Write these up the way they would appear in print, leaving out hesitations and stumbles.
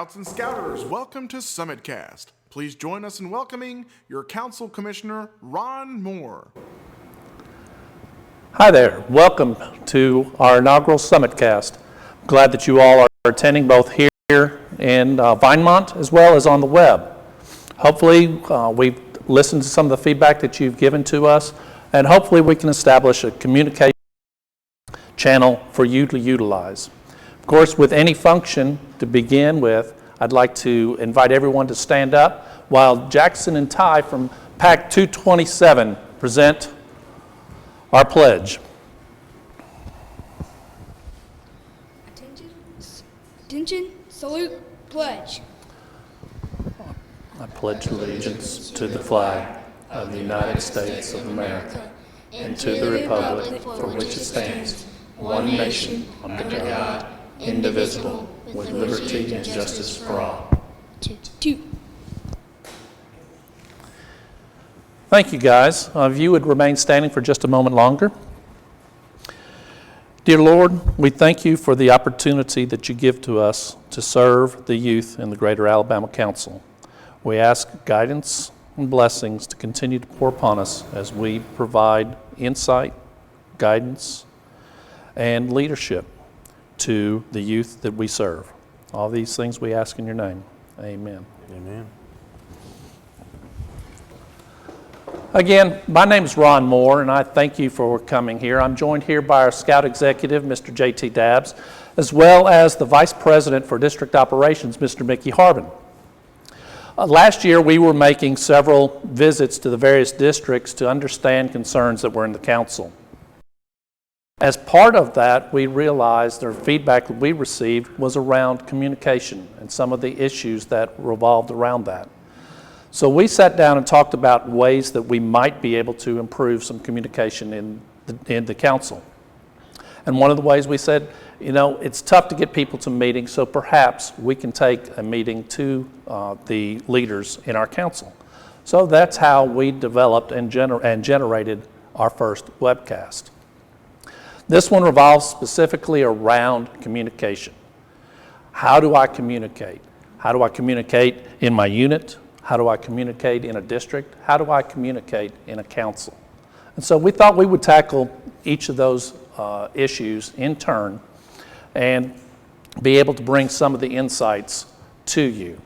Scouts and Scouters, welcome to SummitCast. Please join us in welcoming your Council Commissioner, Ron Moore. Hi there. Welcome to our inaugural SummitCast. I'm glad that you all are attending both here in Vinemont as well as on the web. Hopefully we've listened to some of the feedback that you've given to us, and hopefully we can establish a communication channel for you to utilize. Of course, with any function to begin with, I'd like to invite everyone to stand up while Jackson and Ty from PAC 227 present our pledge. Attention, salute, pledge. I pledge allegiance to the flag of the United States of America and to the republic for which it stands, one nation, under God, indivisible, with liberty and justice for all. Two. Thank you, guys. If you would remain standing for just a moment longer. Dear Lord, we thank you for the opportunity that you give to us to serve the youth in the Greater Alabama Council. We ask guidance and blessings to continue to pour upon us as we provide insight, guidance, and leadership to the youth that we serve. All these things we ask in your name. Amen. Amen. Again, my name is Ron Moore, and I thank you for coming here. I'm joined here by our Scout Executive, Mr. J.T. Dabbs, as well as the Vice President for District Operations, Mr. Mickey Harbin. Last year, we were making several visits to the various districts to understand concerns that were in the council. As part of that, we realized the feedback that we received was around communication and some of the issues that revolved around that. So we sat down and talked about ways that we might be able to improve some communication in the council. And one of the ways we said, you know, it's tough to get people to meetings, so perhaps we can take a meeting to the leaders in our council. So that's how we developed and generated our first webcast. This one revolves specifically around communication. How do I communicate? How do I communicate in my unit? How do I communicate in a district? How do I communicate in a council? And so we thought we would tackle each of those issues in turn and be able to bring some of the insights to you.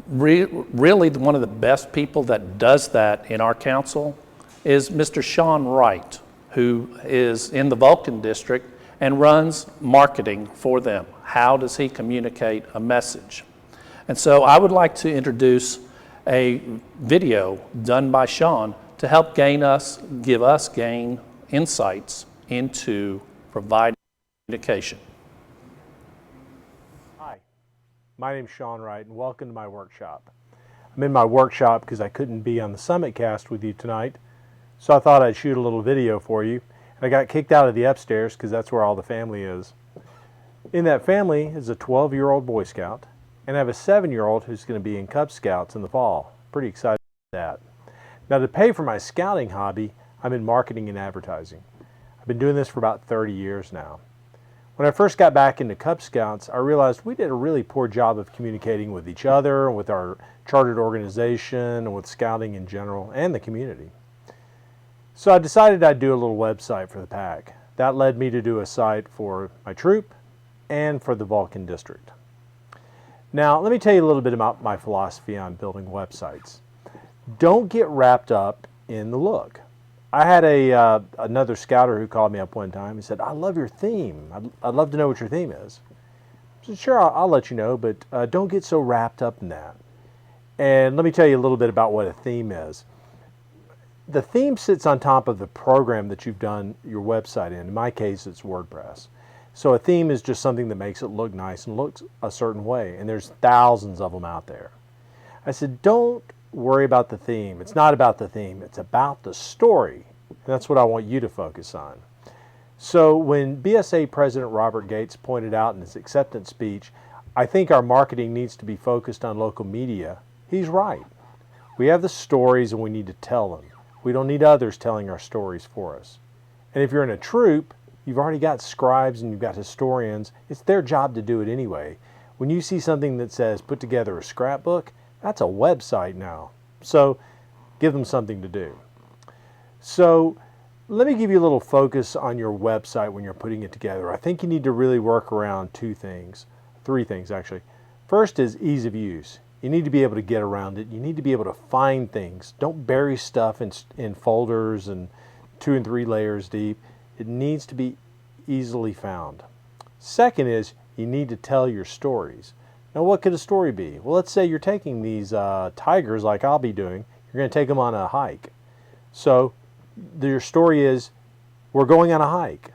Really, one of the best people that does that in our council is Mr. Sean Wright, who is in the Vulcan district and runs marketing for them. How does he communicate a message? And so I would like to introduce a video done by Sean to help give us insights into providing communication. Hi, my name's Sean Wright, and welcome to my workshop. I'm in my workshop because I couldn't be on the SummitCast with you tonight, so I thought I'd shoot a little video for you. And I got kicked out of the upstairs because that's where all the family is. In that family is a 12-year-old Boy Scout, and I have a 7-year-old who's going to be in Cub Scouts in the fall. Pretty excited about that. Now, to pay for my scouting hobby, I'm in marketing and advertising. I've been doing this for about 30 years now. When I first got back into Cub Scouts, I realized we did a really poor job of communicating with each other, with our chartered organization, and with scouting in general, and the community. So I decided I'd do a little website for the PAC. That led me to do a site for my troop and for the Vulcan district. Now, let me tell you a little bit about my philosophy on building websites. Don't get wrapped up in the look. I had another scouter who called me up one time and said, I love your theme. I'd love to know what your theme is. I said, sure, I'll let you know, but don't get so wrapped up in that. And let me tell you a little bit about what a theme is. The theme sits on top of the program that you've done your website in. In my case, it's WordPress. So a theme is just something that makes it look nice and looks a certain way, and there's thousands of them out there. I said, don't worry about the theme. It's not about the theme. It's about the story. And that's what I want you to focus on. So when BSA President Robert Gates pointed out in his acceptance speech, I think our marketing needs to be focused on local media, he's right. We have the stories and we need to tell them. We don't need others telling our stories for us. And if you're in a troop, you've already got scribes and you've got historians. It's their job to do it anyway. When you see something that says put together a scrapbook, that's a website now. So give them something to do. So let me give you a little focus on your website when you're putting it together. I think you need to really work around three things actually. First is ease of use. You need to be able to get around it. You need to be able to find things. Don't bury stuff in folders and 2 and 3 layers deep. It needs to be easily found. Second is you need to tell your stories. Now what could a story be? Well, let's say you're taking these tigers like I'll be doing. You're going to take them on a hike. So your story is, we're going on a hike.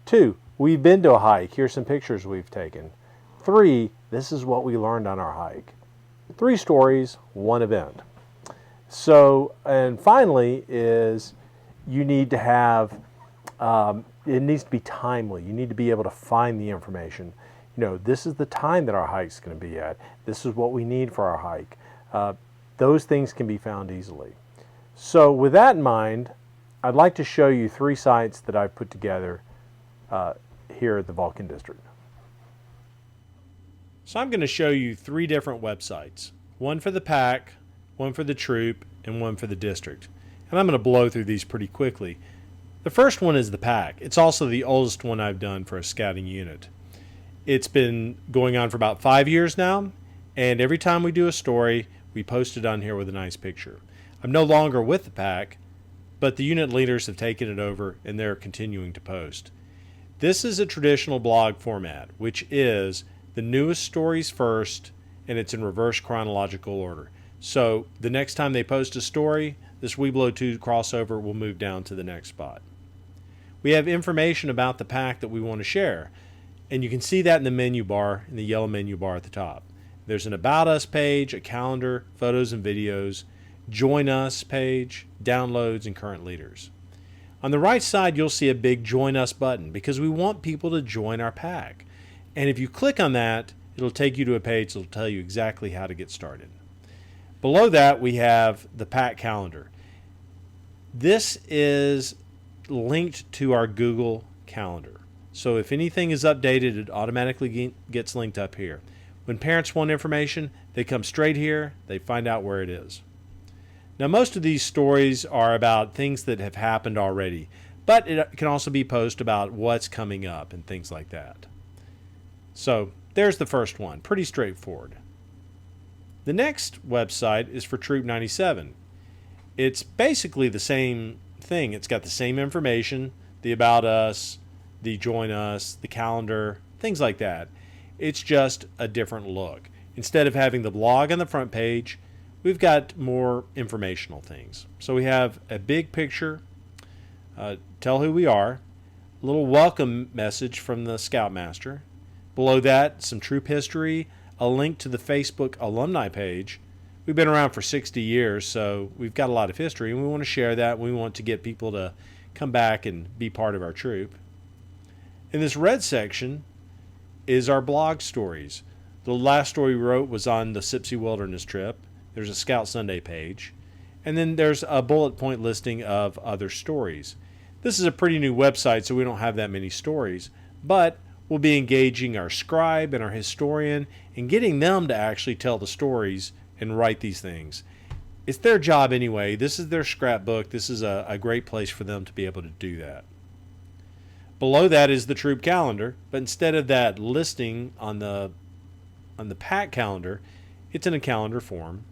2, we've been to a hike. Here's some pictures we've taken. 3, this is what we learned on our hike. 3 stories, 1 event. So, and finally is you need to have, it needs to be timely. You need to be able to find the information. You know, this is the time that our hike's going to be at. This is what we need for our hike. Those things can be found easily. So with that in mind, I'd like to show you 3 sites that I've put together here at the Vulcan District. So I'm going to show you 3 different websites. One for the pack, one for the troop, and one for the district. And I'm going to blow through these pretty quickly. The first one is the pack. It's also the oldest one I've done for a scouting unit. It's been going on for about 5 years now, and every time we do a story, we post it on here with a nice picture. I'm no longer with the pack, but the unit leaders have taken it over and they're continuing to post. This is a traditional blog format, which is the newest stories first, and it's in reverse chronological order. So the next time they post a story, this Weeblo 2 crossover will move down to the next spot. We have information about the pack that we want to share, and you can see that in the menu bar, in the yellow menu bar at the top. There's an About Us page, a calendar, photos and videos, Join Us page, downloads, and current leaders. On the right side, you'll see a big Join Us button because we want people to join our pack. And if you click on that, it'll take you to a page that'll tell you exactly how to get started. Below that, we have the pack calendar. This is linked to our Google Calendar. So if anything is updated, it automatically gets linked up here. When parents want information, they come straight here, they find out where it is. Now, most of these stories are about things that have happened already, but it can also be posts about what's coming up and things like that. So there's the first one, pretty straightforward. The next website is for Troop 97. It's basically the same thing. It's got the same information, the About Us, the Join Us, the calendar, things like that. It's just a different look. Instead of having the blog on the front page, we've got more informational things. So we have a big picture, tell who we are, a little welcome message from the Scoutmaster. Below that, some troop history, a link to the Facebook alumni page. We've been around for 60 years, so we've got a lot of history, and we want to share that. We want to get people to come back and be part of our troop. In this red section is our blog stories. The last story we wrote was on the Sipsey Wilderness trip. There's a Scout Sunday page. And then there's a bullet point listing of other stories. This is a pretty new website, so we don't have that many stories, but we'll be engaging our scribe and our historian and getting them to actually tell the stories and write these things. It's their job anyway. This is their scrapbook. This is a great place for them to be able to do that. Below that is the troop calendar, but instead of that listing on the pack calendar, it's in a calendar form.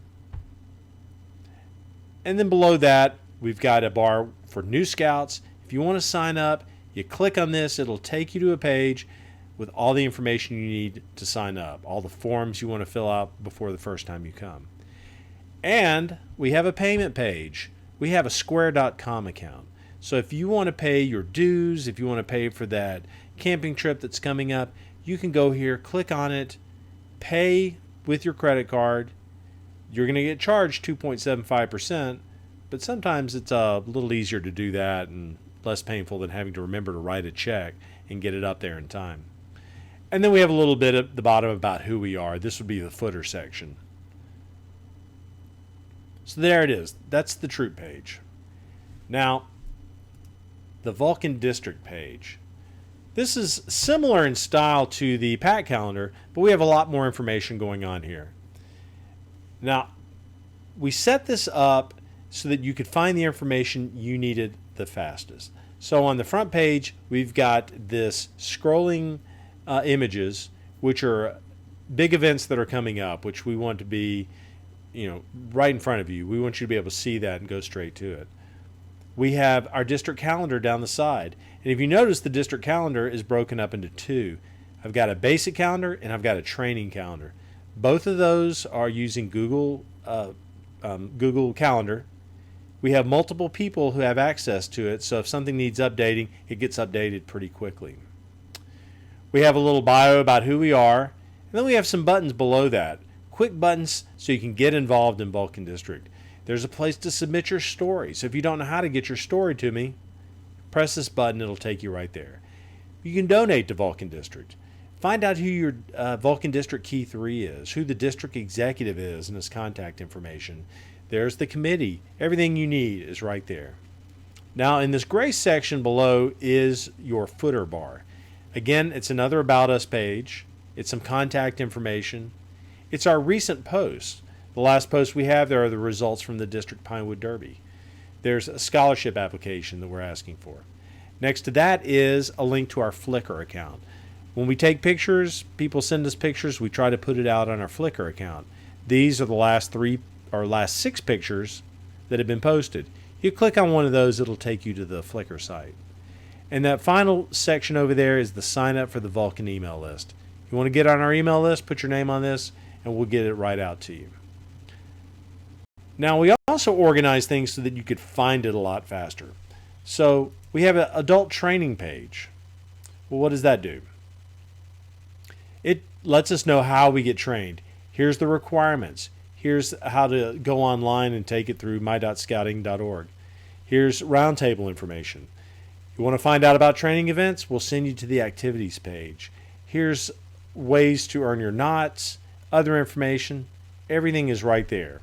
And then below that, we've got a bar for new scouts. If you want to sign up, you click on this, it'll take you to a page with all the information you need to sign up, all the forms you want to fill out before the first time you come. And we have a payment page. We have a square.com account. So if you want to pay your dues, if you want to pay for that camping trip that's coming up, you can go here, click on it, pay with your credit card. You're going to get charged 2.75%, but sometimes it's a little easier to do that and less painful than having to remember to write a check and get it up there in time. And then we have a little bit at the bottom about who we are. This would be the footer section. So there it is. That's the troop page. Now, the Vulcan District page. This is similar in style to the PAC calendar, but we have a lot more information going on here. Now, we set this up so that you could find the information you needed the fastest. So on the front page, we've got this scrolling images, which are big events that are coming up, which we want to be, right in front of you. We want you to be able to see that and go straight to it. We have our district calendar down the side. And if you notice, the district calendar is broken up into two. I've got a basic calendar and I've got a training calendar. Both of those are using Google Calendar. We have multiple people who have access to it, so if something needs updating, it gets updated pretty quickly. We have a little bio about who we are, and then we have some buttons below that. Quick buttons so you can get involved in Vulcan District. There's a place to submit your story. So if you don't know how to get your story to me, press this button, it'll take you right there. You can donate to Vulcan District. Find out who your Vulcan District Key 3 is, who the district executive is, and his contact information. There's the committee. Everything you need is right there. Now, in this gray section below is your footer bar. Again, it's another About Us page. It's some contact information. It's our recent posts. The last post we have there are the results from the District Pinewood Derby. There's a scholarship application that we're asking for. Next to that is a link to our Flickr account. When we take pictures, people send us pictures, we try to put it out on our Flickr account. These are the last 6 pictures that have been posted. You click on one of those, it'll take you to the Flickr site. And that final section over there is the sign up for the Vulcan email list. You want to get on our email list, put your name on this, and we'll get it right out to you. Now, we also organize things so that you could find it a lot faster. So we have an adult training page. Well, what does that do? It lets us know how we get trained. Here's the requirements. Here's how to go online and take it through my.scouting.org. Here's roundtable information. You want to find out about training events? We'll send you to the activities page. Here's ways to earn your knots, other information. Everything is right there.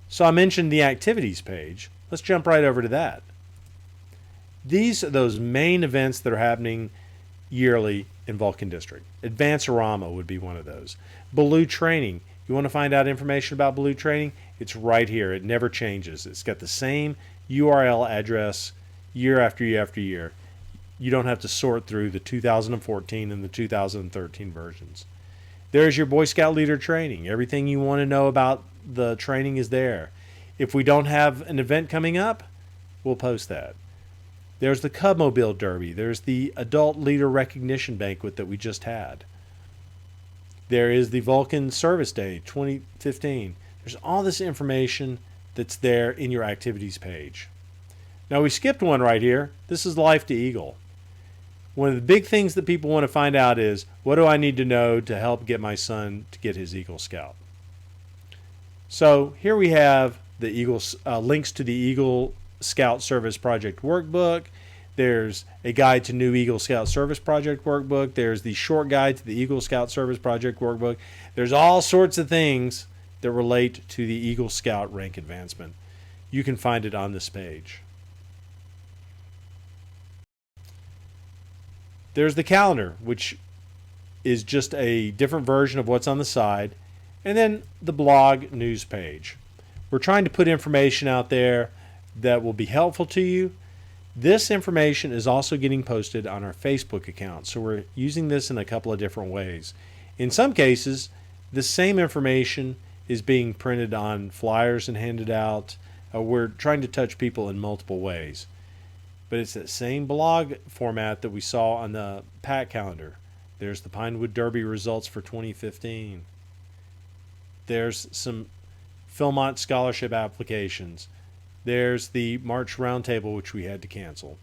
So I mentioned the activities page. Let's jump right over to that. These are those main events that are happening yearly in Vulcan District. Advance-A-Rama would be one of those. Baloo Training. You want to find out information about Baloo Training? It's right here. It never changes. It's got the same URL address year after year after year. You don't have to sort through the 2014 and the 2013 versions. There's your Boy Scout Leader Training. Everything you want to know about the training is there. If we don't have an event coming up, we'll post that. There's the Cubmobile Derby. There's the Adult Leader Recognition Banquet that we just had. There is the Vulcan Service Day 2015. There's all this information that's there in your activities page. Now, we skipped one right here. This is Life to Eagle. One of the big things that people want to find out is, what do I need to know to help get my son to get his Eagle Scout? So here we have the links to the Eagle Scout Service Project Workbook. There's a guide to new Eagle Scout Service Project Workbook. There's the short guide to the Eagle Scout Service Project Workbook. There's all sorts of things that relate to the Eagle Scout rank advancement. You can find it on this page. There's the calendar, which is just a different version of what's on the side. And then the blog news page. We're trying to put information out there that will be helpful to you. This information is also getting posted on our Facebook account, so we're using this in a couple of different ways. In some cases, the same information is being printed on flyers and handed out. We're trying to touch people in multiple ways. But it's that same blog format that we saw on the PAC calendar. There's the Pinewood Derby results for 2015. There's some Philmont scholarship applications. There's the March Roundtable, which we had to cancel.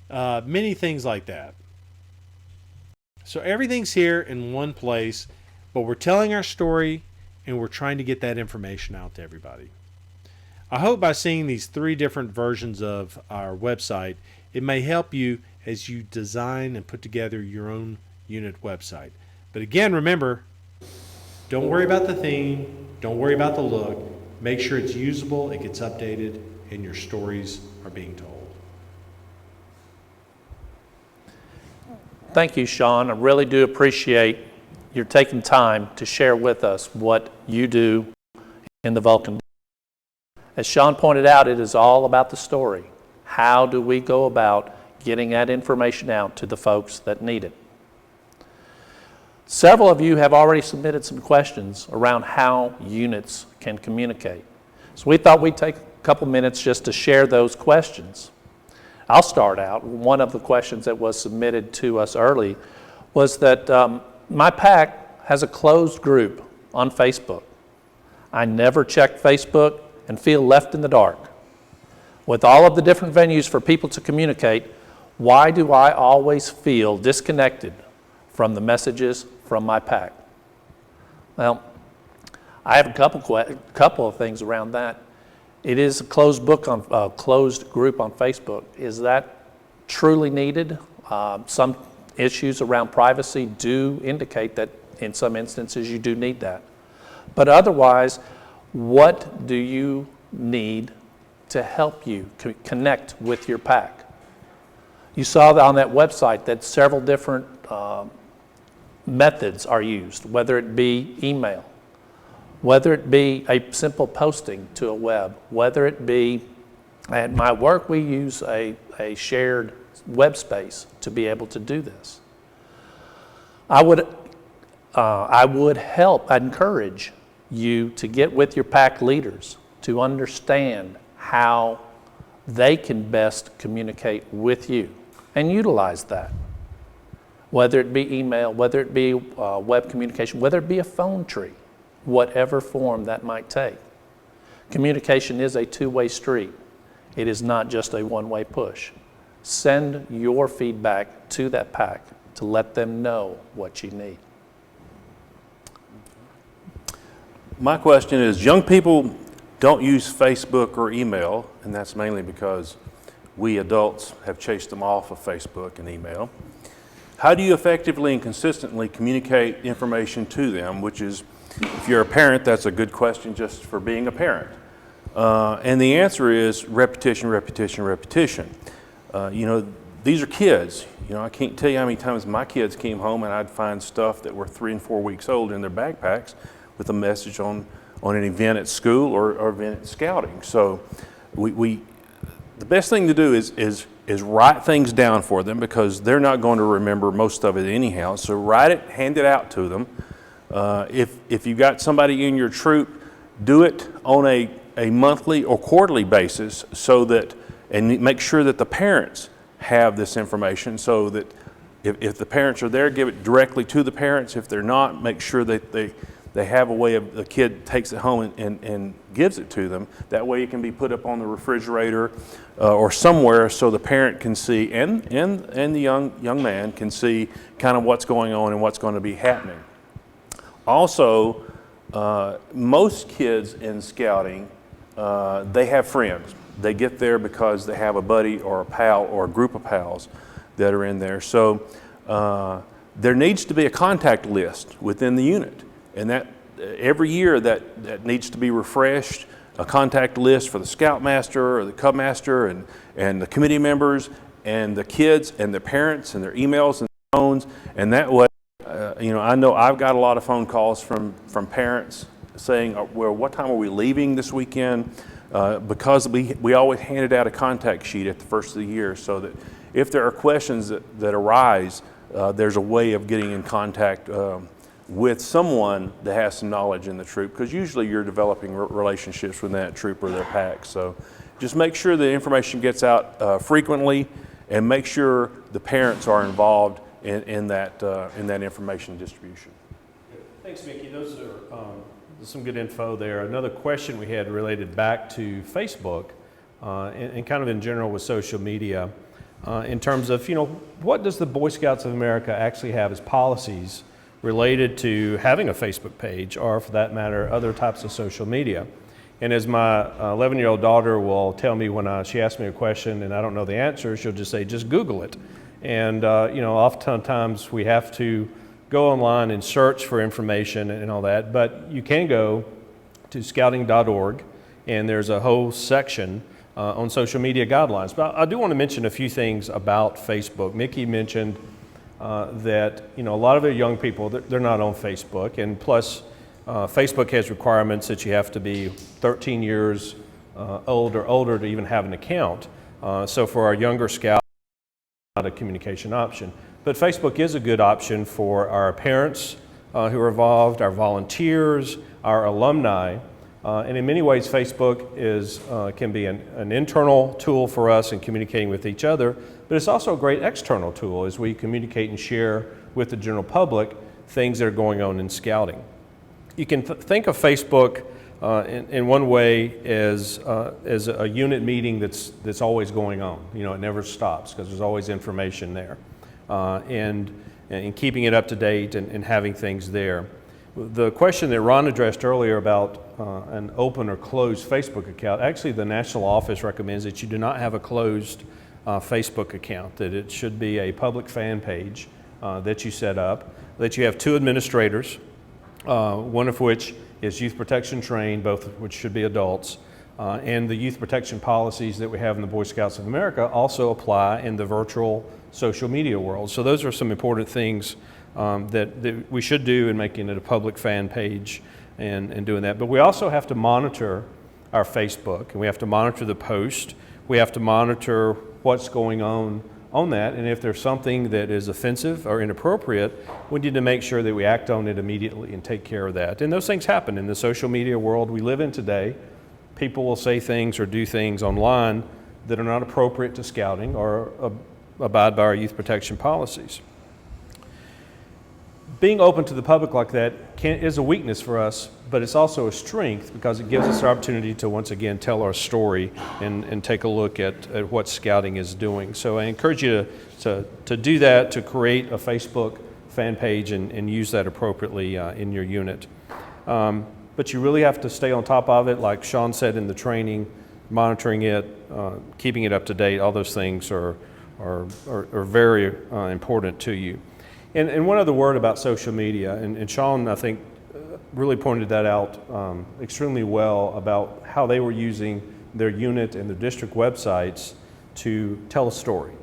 Many things like that. So everything's here in one place, but we're telling our story and we're trying to get that information out to everybody. I hope by seeing these 3 different versions of our website, it may help you as you design and put together your own unit website. But again, remember, don't worry about the theme, don't worry about the look. Make sure it's usable, it gets updated, and your stories are being told. Thank you, Sean. I really do appreciate your taking time to share with us what you do in the Vulcan. As Sean pointed out, it is all about the story. How do we go about getting that information out to the folks that need it? Several of you have already submitted some questions around how units can communicate. So we thought we'd take a couple minutes just to share those questions. I'll start out. One of the questions that was submitted to us early was that my PAC has a closed group on Facebook. I never check Facebook and feel left in the dark. With all of the different venues for people to communicate, why do I always feel disconnected from the messages from my PAC? Well, I have a couple of things around that. It is a closed group on Facebook. Is that truly needed? Some issues around privacy do indicate that in some instances you do need that. But otherwise, what do you need to help you connect with your PAC? You saw on that website that several different methods are used, whether it be email, whether it be a simple posting to a web, whether it be, at my work we use a shared web space to be able to do this. I would encourage you to get with your PAC leaders to understand how they can best communicate with you and utilize that. Whether it be email, whether it be web communication, whether it be a phone tree, whatever form that might take. Communication is a two-way street. It is not just a one-way push. Send your feedback to that PAC to let them know what you need. My question is, young people don't use Facebook or email, and that's mainly because we adults have chased them off of Facebook and email. How do you effectively and consistently communicate information to them, which is, if you're a parent, that's a good question just for being a parent. And the answer is repetition, repetition, repetition. These are kids. I can't tell you how many times my kids came home and I'd find stuff that were 3 and 4 weeks old in their backpacks with a message on an event at school or event at scouting. So the best thing to do is write things down for them, because they're not going to remember most of it anyhow. So write it, hand it out to them. If you've got somebody in your troop, do it on a monthly or quarterly basis, and make sure that the parents have this information, so that if the parents are there, give it directly to the parents. If they're not, make sure that they have a way of, the kid takes it home and gives it to them. That way it can be put up on the refrigerator or somewhere, so the parent can see, and the young man can see kind of what's going on and what's going to be happening. Also, most kids in scouting, they have friends. They get there because they have a buddy or a pal or a group of pals that are in there. So there needs to be a contact list within the unit, and that every year that needs to be refreshed. A contact list for the scoutmaster or the cub master and the committee members and the kids and their parents and their emails and phones, and that way. I know I've got a lot of phone calls from parents saying, well, what time are we leaving this weekend? Because we always handed out a contact sheet at the first of the year, so that if there are questions that arise, there's a way of getting in contact with someone that has some knowledge in the troop, because usually you're developing relationships with that troop or their pack. So just make sure the information gets out frequently, and make sure the parents are involved in that information distribution. Thanks, Mickey. Those are some good info there. Another question we had related back to Facebook and kind of in general with social media in terms of, what does the Boy Scouts of America actually have as policies related to having a Facebook page, or for that matter, other types of social media? And as my 11-year-old daughter will tell me when she asks me a question and I don't know the answer, she'll just say, just Google it. And oftentimes we have to go online and search for information and all that, but you can go to scouting.org, and there's a whole section on social media guidelines. But I do want to mention a few things about Facebook. Mickey mentioned that, a lot of the young people, they're not on Facebook, and plus Facebook has requirements that you have to be 13 years old or older to even have an account. So for our younger scouts, not a communication option. But Facebook is a good option for our parents who are involved, our volunteers, our alumni. And in many ways, Facebook can be an internal tool for us in communicating with each other, but it's also a great external tool as we communicate and share with the general public things that are going on in scouting. You can think of Facebook in one way as a unit meeting that's always going on. It never stops because there's always information there. And keeping it up to date and having things there. The question that Ron addressed earlier about an open or closed Facebook account, actually the national office recommends that you do not have a closed Facebook account, that it should be a public fan page that you set up, that you have 2 administrators, one of which is youth protection trained, both of which should be adults, and the youth protection policies that we have in the Boy Scouts of America also apply in the virtual social media world. So those are some important things that we should do in making it a public fan page and doing that. But we also have to monitor our Facebook, and we have to monitor the post. We have to monitor what's going on that, and if there's something that is offensive or inappropriate, we need to make sure that we act on it immediately and take care of that. And those things happen in the social media world we live in today. People will say things or do things online that are not appropriate to scouting or abide by our youth protection policies. Being open to the public like that is a weakness for us, but it's also a strength because it gives us the opportunity to once again tell our story and take a look at what scouting is doing. So I encourage you to do that, to create a Facebook fan page and use that appropriately in your unit. But you really have to stay on top of it, like Sean said in the training, monitoring it, keeping it up to date. All those things are very important to you. And one other word about social media, and Sean, I think, really pointed that out extremely well about how they were using their unit and their district websites to tell a story.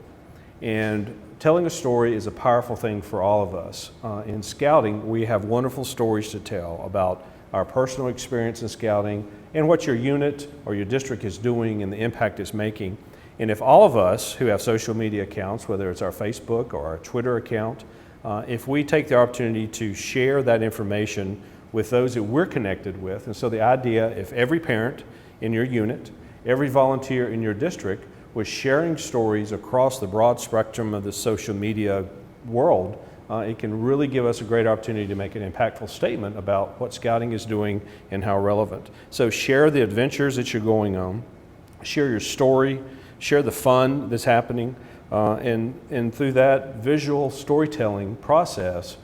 And telling a story is a powerful thing for all of us. In scouting, we have wonderful stories to tell about our personal experience in scouting and what your unit or your district is doing and the impact it's making. And if all of us who have social media accounts, whether it's our Facebook or our Twitter account, if we take the opportunity to share that information with those that we're connected with, and so the idea, if every parent in your unit, every volunteer in your district was sharing stories across the broad spectrum of the social media world, it can really give us a great opportunity to make an impactful statement about what scouting is doing and how relevant. So share the adventures that you're going on, share your story, share the fun that's happening, and through that visual storytelling process,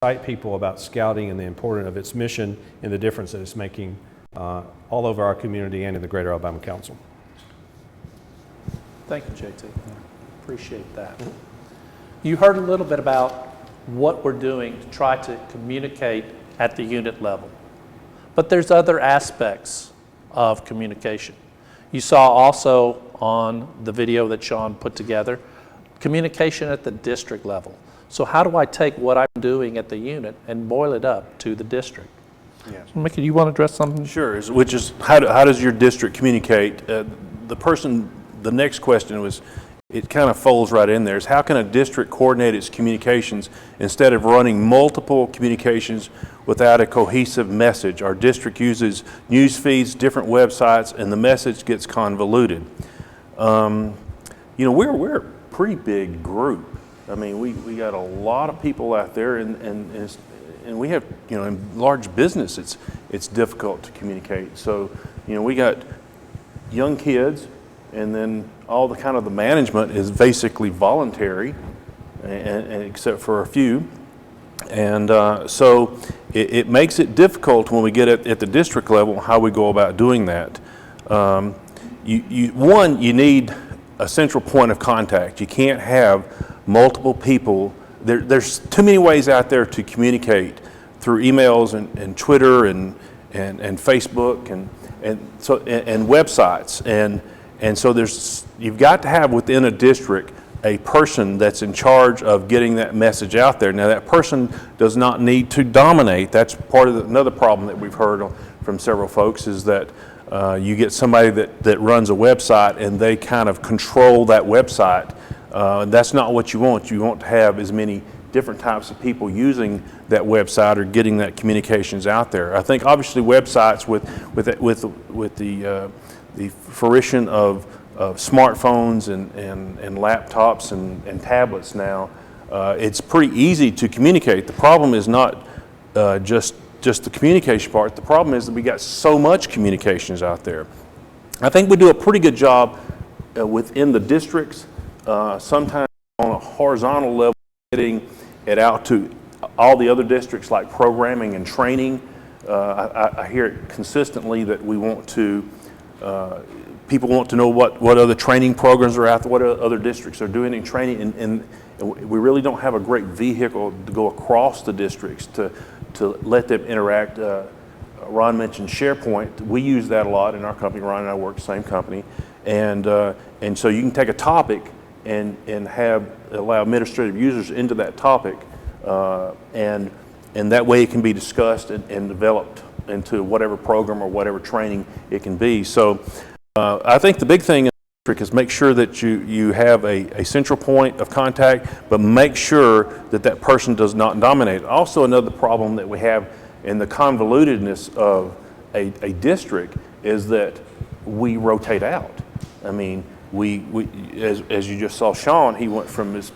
excite people about scouting and the importance of its mission and the difference that it's making all over our community and in the Greater Alabama Council. Thank you, JT. Appreciate that. You heard a little bit about what we're doing to try to communicate at the unit level, but there's other aspects of communication. You saw also on the video that Sean put together, communication at the district level. So how do I take what I'm doing at the unit and boil it up to the district? Yes. Mickey, you want to address something? Sure, which is how does your district communicate? The next question was, it kind of folds right in there, is how can a district coordinate its communications instead of running multiple communications without a cohesive message? Our district uses news feeds, different websites, and the message gets convoluted. We're a pretty big group. I mean, we got a lot of people out there, and we have, in large business, it's difficult to communicate. So, we got young kids, and then all the kind of the management is basically voluntary, and except for a few. And so it makes it difficult when we get at the district level how we go about doing that. You need a central point of contact. You can't have multiple people. There's too many ways out there to communicate through emails and Twitter and Facebook and websites. And so you've got to have within a district a person that's in charge of getting that message out there. Now, that person does not need to dominate. That's part of another problem that we've heard from several folks, is that you get somebody that runs a website and they kind of control that website. That's not what you want. You want to have as many different types of people using that website or getting that communications out there. I think obviously websites with the fruition of smartphones and laptops and tablets now, it's pretty easy to communicate. The problem is not just the communication part. The problem is that we got so much communications out there. I think we do a pretty good job within the districts, sometimes on a horizontal level, getting it out to all the other districts, like programming and training. I hear it consistently that we want to, people want to know what other training programs are out there, what other districts are doing in training, and we really don't have a great vehicle to go across the districts to let them interact. Ron mentioned SharePoint. We use that a lot in our company. Ron and I work the same company, and so you can take a topic and allow administrative users into that topic, and that way it can be discussed and developed into whatever program or whatever training it can be. So I think the big thing is make sure that you have a central point of contact, but make sure that person does not dominate. Also, another problem that we have in the convolutedness of a district is that we rotate out. I mean, as you just saw Sean, he went from his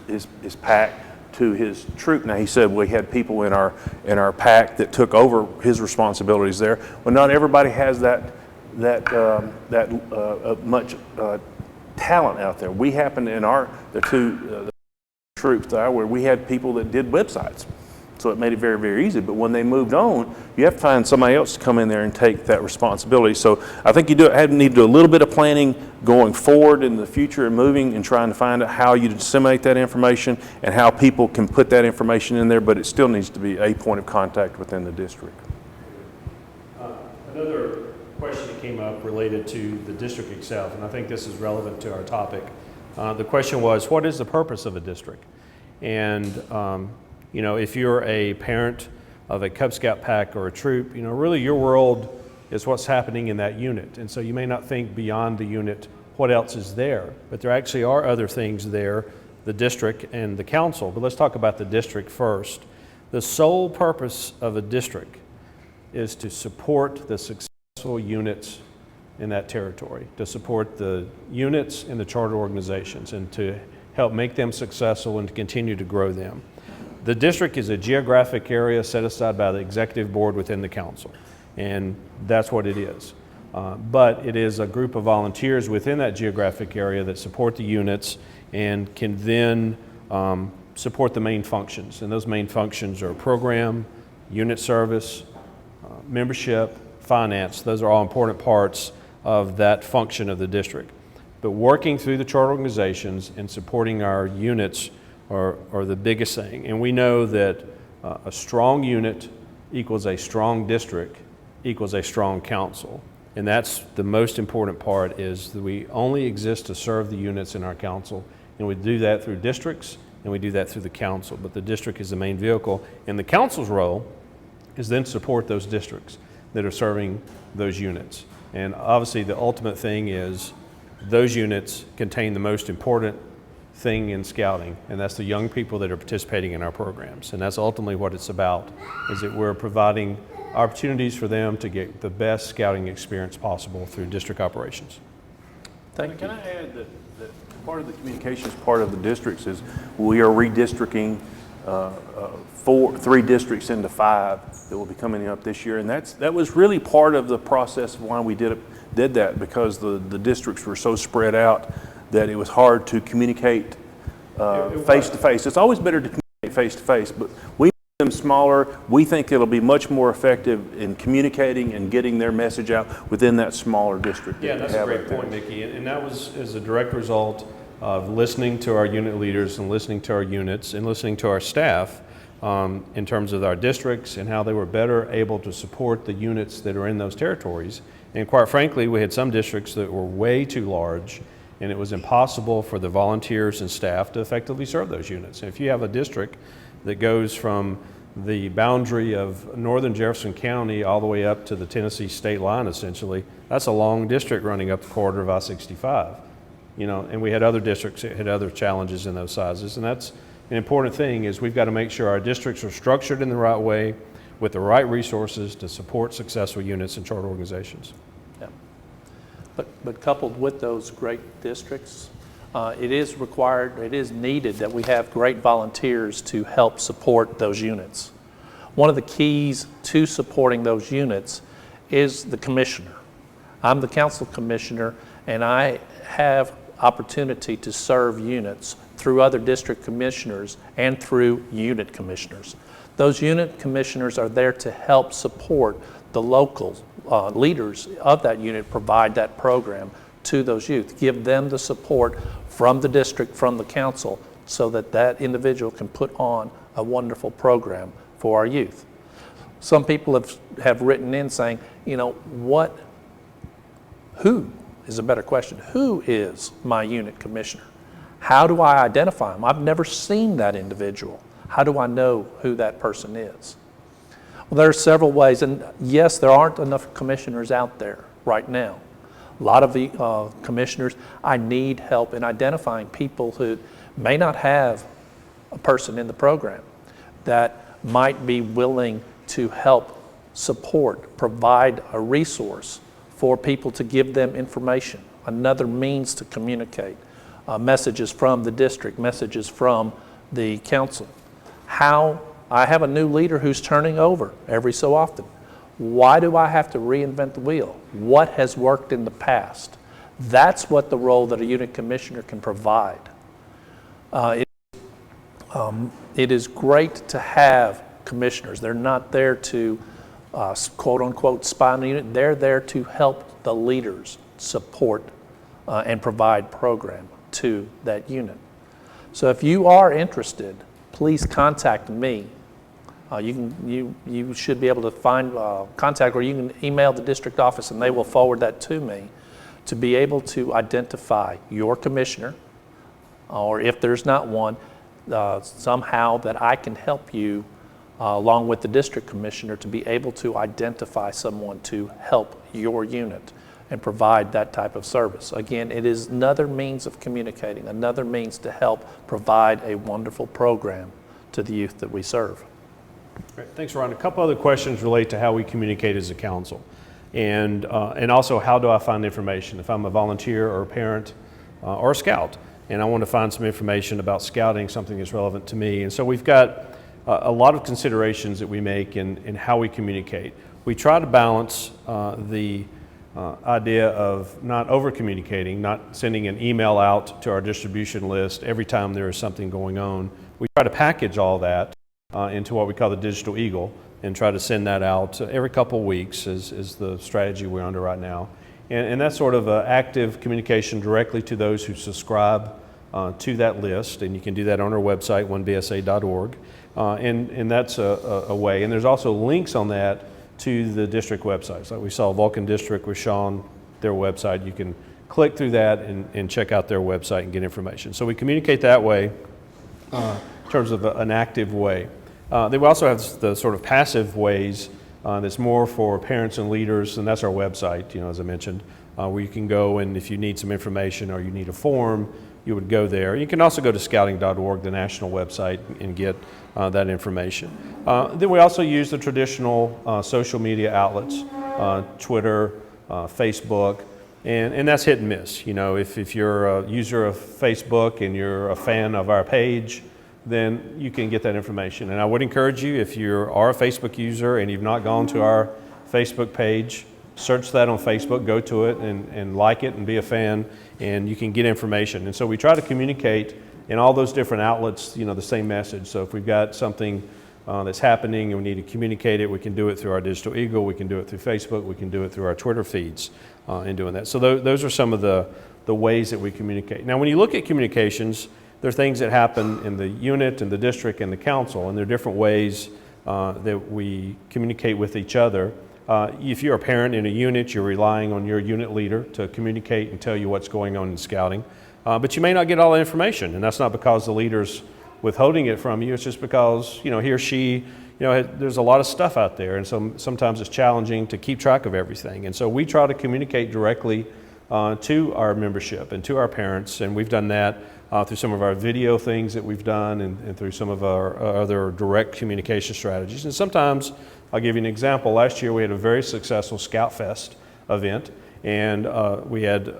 pack to his troop. Now, he said we had people in our pack that took over his responsibilities there. Well, not everybody has that much talent out there. We happened in the two troops there where we had people that did websites, so it made it very, very easy. But when they moved on, you have to find somebody else to come in there and take that responsibility. So I think you need to do a little bit of planning going forward in the future and moving and trying to find out how you disseminate that information and how people can put that information in there, but it still needs to be a point of contact within the district. Another question that came up related to the district itself, and I think this is relevant to our topic. The question was, what is the purpose of a district? And if you're a parent of a Cub Scout pack or a troop, really your world is what's happening in that unit. And so you may not think beyond the unit, what else is there? But there actually are other things there, the district and the council. But let's talk about the district first. The sole purpose of a district is to support the successful units in that territory, to support the units and the charter organizations and to help make them successful and to continue to grow them. The district is a geographic area set aside by the executive board within the council, and that's what it is. But it is a group of volunteers within that geographic area that support the units and can then support the main functions. And those main functions are program, unit service, membership, finance. Those are all important parts of that function of the district. But working through the charter organizations and supporting our units are the biggest thing. And we know that a strong unit equals a strong district equals a strong council. And that's the most important part, is that we only exist to serve the units in our council. And we do that through districts and we do that through the council. But the district is the main vehicle. And the council's role is then support those districts that are serving those units. And obviously the ultimate thing is those units contain the most important thing in scouting, and that's the young people that are participating in our programs. And that's ultimately what it's about, is that we're providing opportunities for them to get the best scouting experience possible through district operations. Thank you. Can I add that part of the communications part of the districts is we are redistricting 3 districts into 5 that will be coming up this year, and that was really part of the process of why we did that, because the districts were so spread out that it was hard to communicate face-to-face. It's always better to communicate face-to-face, but we make them smaller. We think it'll be much more effective in communicating and getting their message out within that smaller district. Yeah, that's a great point, Mickey. And that was as a direct result of listening to our unit leaders and listening to our units and listening to our staff in terms of our districts and how they were better able to support the units that are in those territories. And quite frankly, we had some districts that were way too large and it was impossible for the volunteers and staff to effectively serve those units. And if you have a district that goes from the boundary of northern Jefferson County all the way up to the Tennessee state line, essentially, that's a long district running up the corridor of I-65. You know, and we had other districts that had other challenges in those sizes, and that's an important thing. Is we've got to make sure our districts are structured in the right way with the right resources to support successful units and charter organizations. Yeah. But coupled with those great districts, it is required, it is needed that we have great volunteers to help support those units. One of the keys to supporting those units is the commissioner. I'm the council commissioner, and I have opportunity to serve units through other district commissioners and through unit commissioners. Those unit commissioners are there to help support the local leaders of that unit, provide that program to those youth, give them the support from the district, from the council, so that that individual can put on a wonderful program for our youth. Some people have written in saying, you know, who is a better question. Who is my unit commissioner? How do I identify him? I've never seen that individual. How do I know who that person is? Well, there are several ways, and yes, there aren't enough commissioners out there right now. A lot of the commissioners, I need help in identifying people who may not have a person in the program that might be willing to help support, provide a resource for people to give them information, another means to communicate, messages from the district, messages from the council. How I have a new leader who's turning over every so often. Why do I have to reinvent the wheel? What has worked in the past? That's what the role that a unit commissioner can provide. It is great to have commissioners. They're not there to quote unquote spy on the unit. They're there to help the leaders support and provide program to that unit. So if you are interested, please contact me. You should be able to find contact, or you can email the district office and they will forward that to me, to be able to identify your commissioner, or if there's not one, somehow that I can help you along with the district commissioner to be able to identify someone to help your unit and provide that type of service. Again, it is another means of communicating, another means to help provide a wonderful program to the youth that we serve. Great. Thanks, Ron. A couple other questions relate to how we communicate as a council, and also how do I find information if I'm a volunteer or a parent or a scout, and I want to find some information about scouting, something that's relevant to me. And so we've got a lot of considerations that we make in how we communicate. We try to balance the idea of not over-communicating, not sending an email out to our distribution list every time there is something going on. We try to package all that into what we call the Digital Eagle and try to send that out every couple of weeks is the strategy we're under right now. And that's sort of active communication directly to those who subscribe to that list, and you can do that on our website, onebsa.org. And that's a way. And there's also links on that to the district websites. Like we saw Vulcan District with Sean, their website. You can click through that and check out their website and get information. So we communicate that way in terms of an active way. Then we also have the sort of passive ways that's more for parents and leaders, and that's our website, as I mentioned, where you can go, and if you need some information or you need a form, you would go there. You can also go to scouting.org, the national website, and get that information. Then we also use the traditional social media outlets, Twitter, Facebook, and that's hit and miss. If you're a user of Facebook and you're a fan of our page, then you can get that information. And I would encourage you, if you are a Facebook user and you've not gone to our Facebook page, search that on Facebook, go to it and like it and be a fan, and you can get information. And so we try to communicate in all those different outlets, the same message. So if we've got something that's happening and we need to communicate it, we can do it through our Digital Eagle, we can do it through Facebook, we can do it through our Twitter feeds in doing that. So those are some of the ways that we communicate. Now, when you look at communications, there are things that happen in the unit and the district and the council, and there are different ways that we communicate with each other. If you're a parent in a unit, you're relying on your unit leader to communicate and tell you what's going on in scouting. But you may not get all the information, and that's not because the leader's withholding it from you. It's just because, he or she, there's a lot of stuff out there, and so sometimes it's challenging to keep track of everything. And so we try to communicate directly to our membership and to our parents, and we've done that through some of our video things that we've done and through some of our other direct communication strategies. And sometimes, I'll give you an example. Last year we had a very successful Scout Fest event, and we had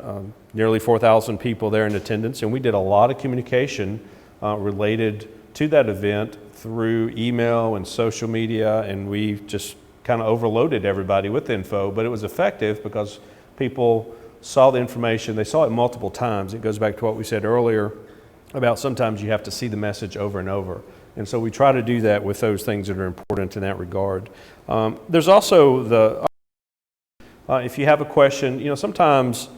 nearly 4,000 people there in attendance, and we did a lot of communication related to that event through email and social media, and we just kind of overloaded everybody with info, but it was effective because people saw the information, they saw it multiple times. It goes back to what we said earlier about sometimes you have to see the message over and over. And so we try to do that with those things that are important in that regard. There's also if you have a question, sometimes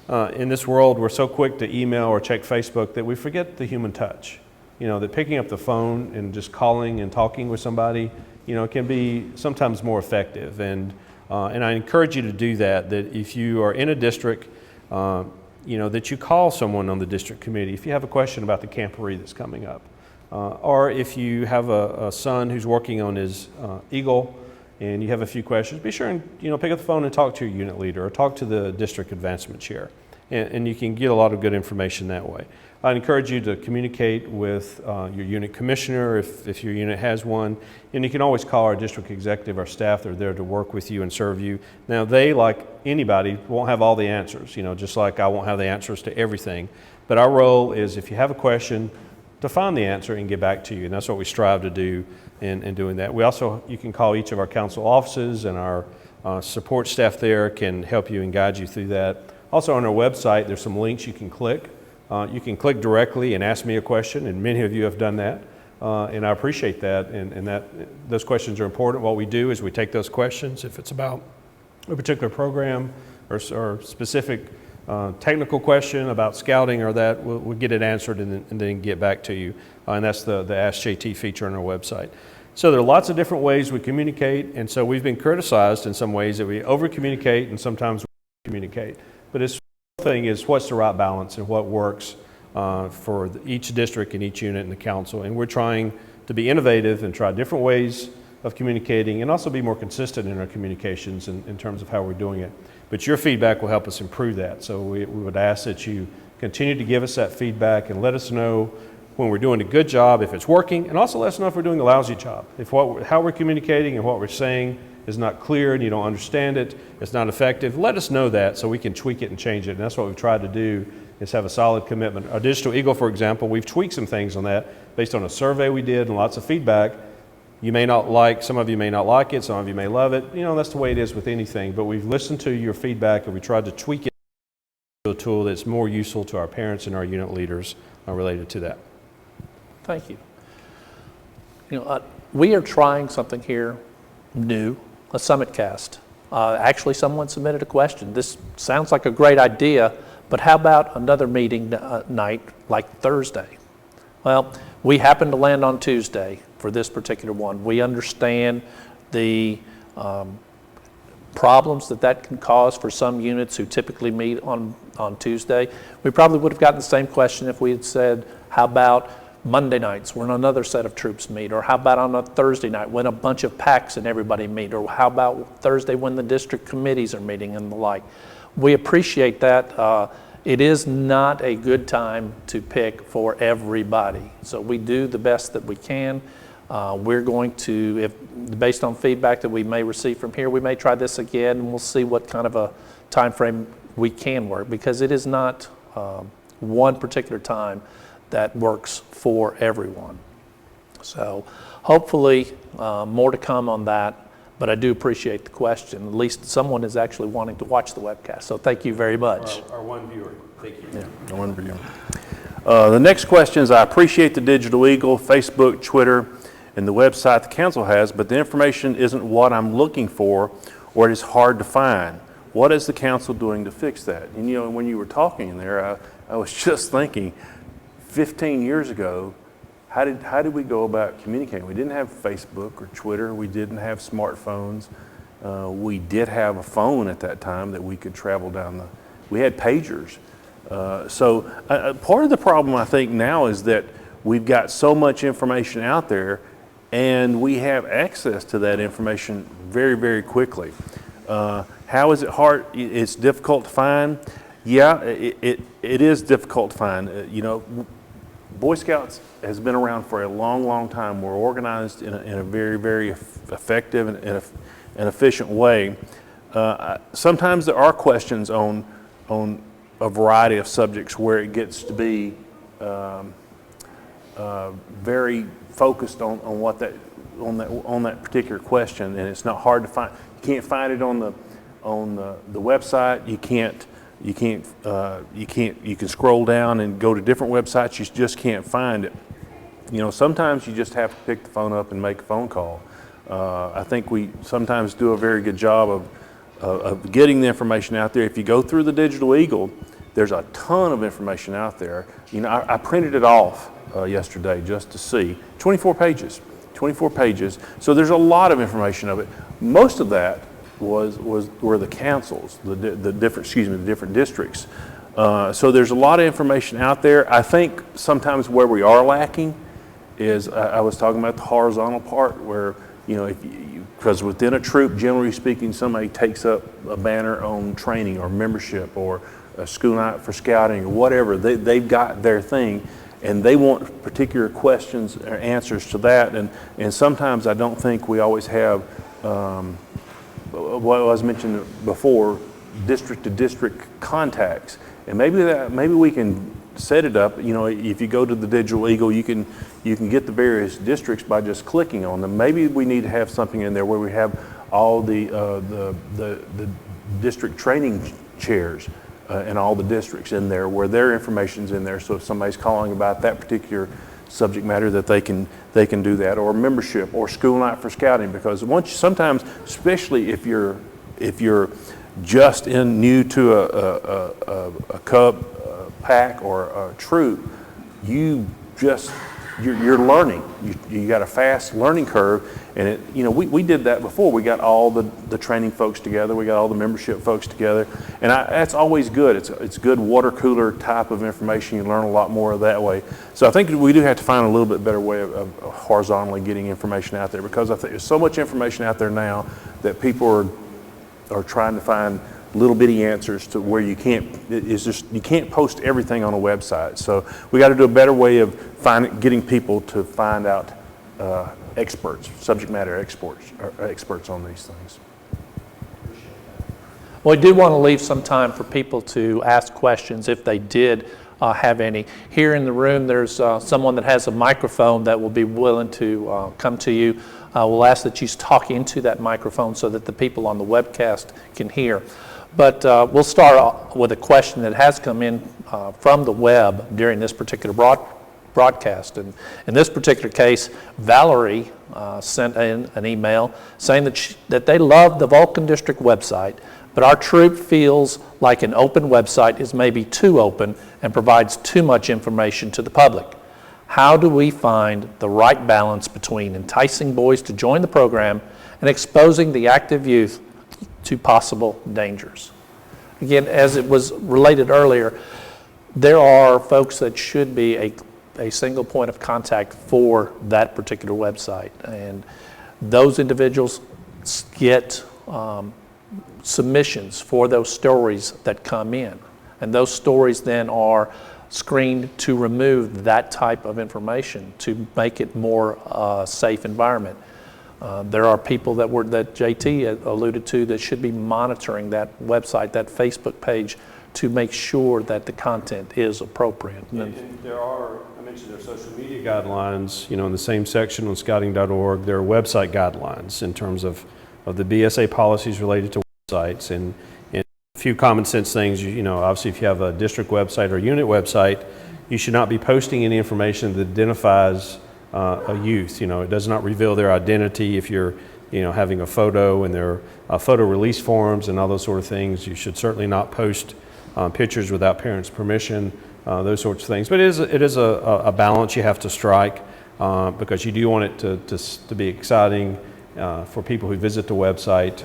in this world we're so quick to email or check Facebook that we forget the human touch. That picking up the phone and just calling and talking with somebody, can be sometimes more effective. And I encourage you to do that if you are in a district, that you call someone on the district committee if you have a question about the camporee that's coming up. Or if you have a son who's working on his Eagle and you have a few questions, be sure and pick up the phone and talk to your unit leader or talk to the district advancement chair. And you can get a lot of good information that way. I'd encourage you to communicate with your unit commissioner if your unit has one, and you can always call our district executive, our staff. They're there to work with you and serve you. Now they, like anybody, won't have all the answers, just like I won't have the answers to everything, but our role is if you have a question, to find the answer and get back to you, and that's what we strive to do in doing that. You can call each of our council offices, and our support staff there can help you and guide you through that. Also on our website, there's some links you can click. You can click directly and ask me a question, and many of you have done that, and I appreciate that, and those questions are important. What we do is we take those questions, if it's about a particular program or specific technical question about scouting or that, we'll get it answered and then get back to you, and that's the Ask JT feature on our website. So there are lots of different ways we communicate, and so we've been criticized in some ways that we over-communicate and sometimes we communicate. But the thing is, what's the right balance and what works for each district and each unit in the council? And we're trying to be innovative and try different ways of communicating and also be more consistent in our communications in terms of how we're doing it. But your feedback will help us improve that. So we would ask that you continue to give us that feedback and let us know when we're doing a good job, if it's working, and also let us know if we're doing a lousy job. If how we're communicating and what we're saying is not clear and you don't understand it, it's not effective, let us know that so we can tweak it and change it. And that's what we've tried to do, is have a solid commitment. Our Digital Eagle, for example, we've tweaked some things on that based on a survey we did and lots of feedback. Some of you may not like it, some of you may love it. That's the way it is with anything, but we've listened to your feedback and we tried to tweak it to a tool that's more useful to our parents and our unit leaders related to that. Thank you. We are trying something here new, a SummitCast. Actually, someone submitted a question. This sounds like a great idea, but how about another meeting night like Thursday? Well, we happen to land on Tuesday for this particular one. We understand the problems that can cause for some units who typically meet on Tuesday. We probably would have gotten the same question if we had said, how about Monday nights when another set of troops meet, or how about on a Thursday night when a bunch of PACs and everybody meet, or how about Thursday when the district committees are meeting and the like. We appreciate that. It is not a good time to pick for everybody. So we do the best that we can. We're going to, based on feedback that we may receive from here, we may try this again and we'll see what kind of a time frame we can work, because it is not one particular time that works for everyone. So hopefully more to come on that, but I do appreciate the question. At least someone is actually wanting to watch the webcast, so thank you very much. Our one viewer, thank you. Yeah, one viewer. The next question is, I appreciate the Digital Eagle, Facebook, Twitter, and the website the council has, but the information isn't what I'm looking for, or it is hard to find. What is the council doing to fix that? And when you were talking in there, I was just thinking, 15 years ago, how did we go about communicating? We didn't have Facebook or Twitter. We didn't have smartphones. We did have a phone at that time that we could travel down we had pagers. So part of the problem I think now is that we've got so much information out there and we have access to that information very, very quickly. How is it hard? It's difficult to find. Yeah, it is difficult to find. Boy Scouts has been around for a long, long time. We're organized in a very, very effective and efficient way. Sometimes there are questions on a variety of subjects where it gets to be very focused on that particular question, and it's not hard to find. You can't find it on the website. You can scroll down and go to different websites. You just can't find it. Sometimes you just have to pick the phone up and make a phone call. I think we sometimes do a very good job of getting the information out there. If you go through the Digital Eagle, there's a ton of information out there. I printed it off yesterday just to see. 24 pages. So there's a lot of information of it. Most of that were the councils, the different districts. So there's a lot of information out there. I think sometimes where we are lacking is I was talking about the horizontal part where because within a troop, generally speaking, somebody takes up a banner on training or membership or a school night for scouting or whatever. They've got their thing, and they want particular questions or answers to that. And sometimes I don't think we always have what was mentioned before, district to district contacts. And maybe we can set it up. If you go to the Digital Eagle, you can get the various districts by just clicking on them. Maybe we need to have something in there where we have all the district training chairs and all the districts in there, where their information's in there. So if somebody's calling about that particular subject matter, that they can do that, or membership, or school night for scouting. Because sometimes, especially if you're just new to a cub pack or a troop, you're learning. You got a fast learning curve, and we did that before. We got all the training folks together. We got all the membership folks together, and that's always good. It's good water cooler type of information. You learn a lot more that way. So I think we do have to find a little bit better way of horizontally getting information out there, because I think there's so much information out there now that people are trying to find little bitty answers to where you can't post everything on a website. So we got to do a better way of getting people to find out subject matter experts on these things. Well, we do want to leave some time for people to ask questions if they did have any. Here in the room, there's someone that has a microphone that will be willing to come to you. We'll ask that you talk into that microphone so that the people on the webcast can hear. But we'll start with a question that has come in from the web during this particular broadcast. And in this particular case, Valerie sent in an email saying that they love the Vulcan District website, but our troop feels like an open website is maybe too open and provides too much information to the public. How do we find the right balance between enticing boys to join the program and exposing the active youth to possible dangers? Again, as it was related earlier, there are folks that should be a single point of contact for that particular website, and those individuals get submissions for those stories that come in, and those stories then are screened to remove that type of information to make it more safe environment. There are people that JT alluded to that should be monitoring that website, that Facebook page, to make sure that the content is appropriate. And there are, I mentioned there are social media guidelines, in the same section on scouting.org. There are website guidelines in terms of the BSA policies related to websites, and a few common sense things. Obviously, if you have a district website or unit website, you should not be posting any information that identifies a youth. It does not reveal their identity. If you're having a photo, and there are photo release forms and all those sort of things, you should certainly not post pictures without parents' permission, those sorts of things. But it is a balance you have to strike, because you do want it to be exciting for people who visit the website.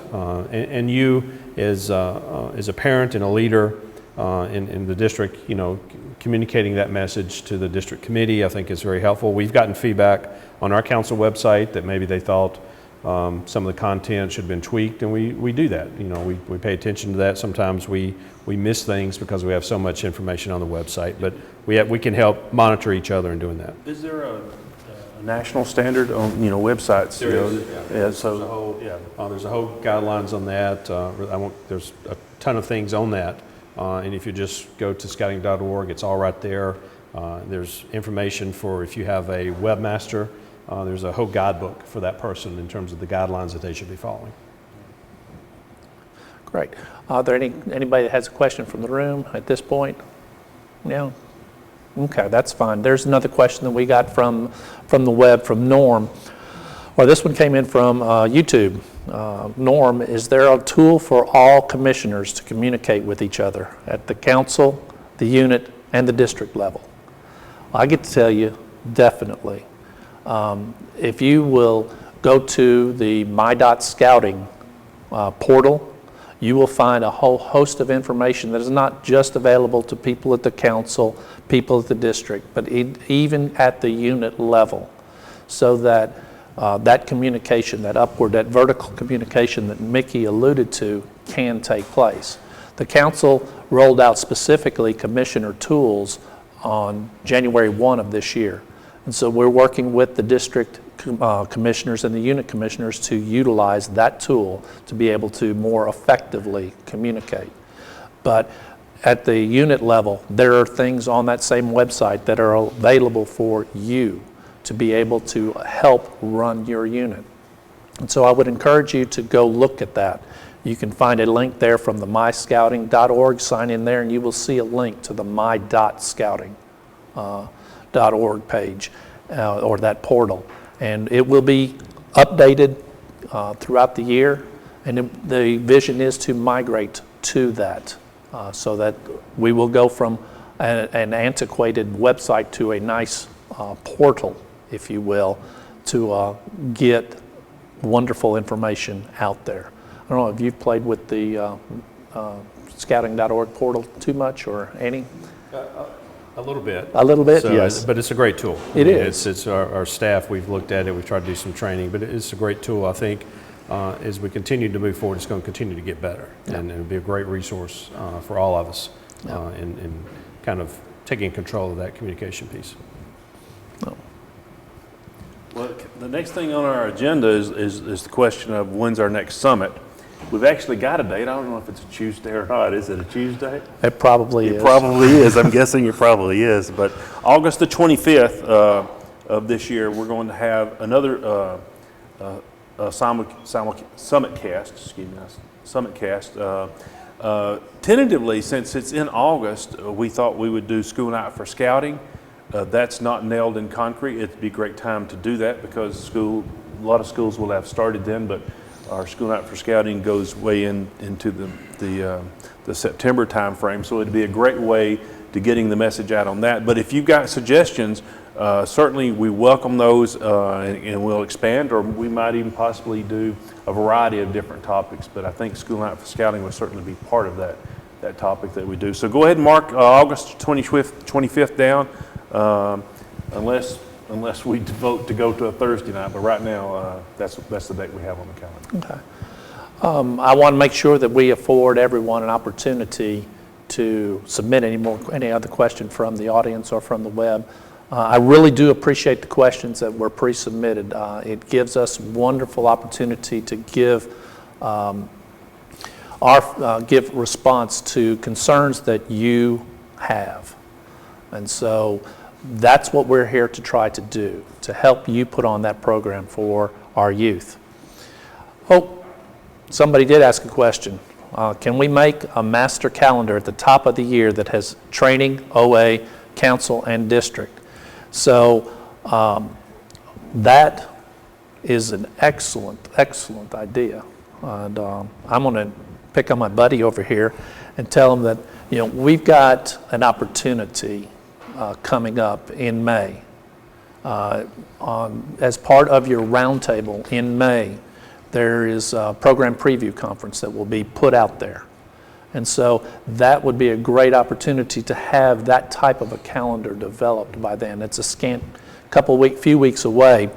And you, as a parent and a leader in the district, communicating that message to the district committee, I think is very helpful. We've gotten feedback on our council website that maybe they thought some of the content should have been tweaked, and we do that. We pay attention to that. Sometimes we miss things because we have so much information on the website, but we can help monitor each other in doing that. Is there a national standard on websites? There is. Yeah. So There's a whole guidelines on that. There's a ton of things on that, and if you just go to scouting.org, it's all right there. There's information for if you have a webmaster. There's a whole guidebook for that person in terms of the guidelines that they should be following. Great. Are there anybody that has a question from the room at this point? No? Okay, that's fine. There's another question that we got from the web from Norm. Well, this one came in from YouTube. Norm, is there a tool for all commissioners to communicate with each other at the council, the unit, and the district level? I get to tell you, definitely. If you will go to the My.Scouting portal, you will find a whole host of information that is not just available to people at the council, people at the district, but even at the unit level, so that that communication, that upward, that vertical communication that Mickey alluded to can take place. The council rolled out specifically commissioner tools on January 1 of this year. And so we're working with the district commissioners and the unit commissioners to utilize that tool to be able to more effectively communicate. But at the unit level, there are things on that same website that are available for you to be able to help run your unit. And so I would encourage you to go look at that. You can find a link there from the myscouting.org, sign in there, and you will see a link to the my.scouting.org page or that portal. And it will be updated throughout the year, and the vision is to migrate to that so that we will go from an antiquated website to a nice portal, if you will, to get wonderful information out there. I don't know if you've played with the scouting.org portal too much, or Annie? A little bit. A little bit, so, yes. But it's a great tool. It is. It's our staff, we've looked at it, we've tried to do some training, but it's a great tool. I think as we continue to move forward, it's going to continue to get better, and it'll be a great resource for all of us in kind of taking control of that communication piece. Well, the next thing on our agenda is the question of when's our next summit. We've actually got a date. I don't know if it's a Tuesday or not. Is it a Tuesday? It probably is. It probably is. I'm guessing it probably is. But August the 25th of this year, we're going to have another SummitCast. Excuse me, SummitCast. Tentatively, since it's in August, we thought we would do School Night for Scouting. That's not nailed in concrete. It'd be a great time to do that because a lot of schools will have started then, but our School Night for Scouting goes way into the September time frame, so it'd be a great way to getting the message out on that. But if you've got suggestions, certainly we welcome those, and we'll expand, or we might even possibly do a variety of different topics. But I think School Night for Scouting would certainly be part of that topic that we do. So go ahead and mark August 25th down, unless we vote to go to a Thursday night, but right now that's the date we have on the calendar. Okay. I want to make sure that we afford everyone an opportunity to submit any other question from the audience or from the web. I really do appreciate the questions that were pre-submitted. It gives us wonderful opportunity to give give response to concerns that you have, and so that's what we're here to try to do, to help you put on that program for our youth. Oh, somebody did ask a question. Can we make a master calendar at the top of the year that has training, OA, council, and district? So that is an excellent, excellent idea. And I'm going to pick on my buddy over here and tell him that, we've got an opportunity coming up in May. As part of your roundtable in May, There is a program preview conference that will be put out there. And so that would be a great opportunity to have that type of a calendar developed by then. It's a scant few weeks away,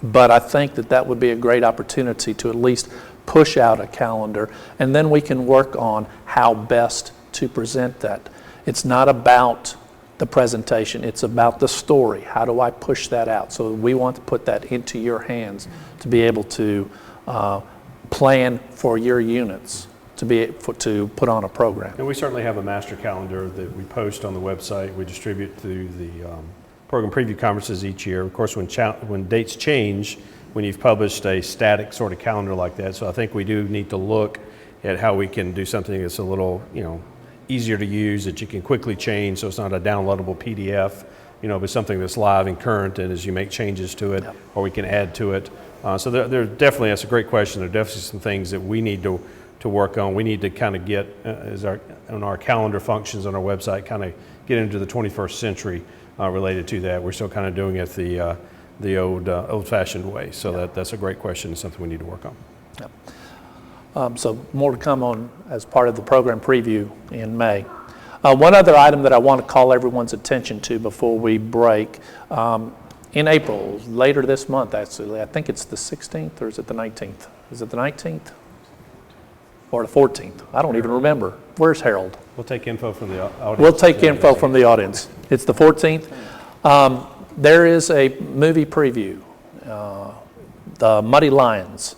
but I think that would be a great opportunity to at least push out a calendar, and then we can work on how best to present that. It's not about the presentation, it's about the story. How do I push that out? So we want to put that into your hands to be able to plan for your units, to put on a program. And we certainly have a master calendar that we post on the website. We distribute through the program preview conferences each year. Of course, when dates change, when you've published a static sort of calendar like that. So I think we do need to look at how we can do something that's a little, easier to use, that you can quickly change, so it's not a downloadable PDF, but something that's live and current, and as you make changes to it, or we can add to it. So there definitely, that's a great question. There are definitely some things that we need to work on. We need to kind of get, on our calendar functions on our website, kind of get into the 21st century related to that. We're still kind of doing it the old-fashioned way. So that's a great question. It's something we need to work on. Yep. So more to come on as part of the program preview in May. One other item that I want to call everyone's attention to before we break, in April, later this month actually, I think it's the 16th, or is it the 19th? Is it the 19th? Or the 14th? I don't even remember. Where's Harold? We'll take info from the audience. We'll take info from the audience. It's the 14th. There is a movie preview, The Muddy Lions.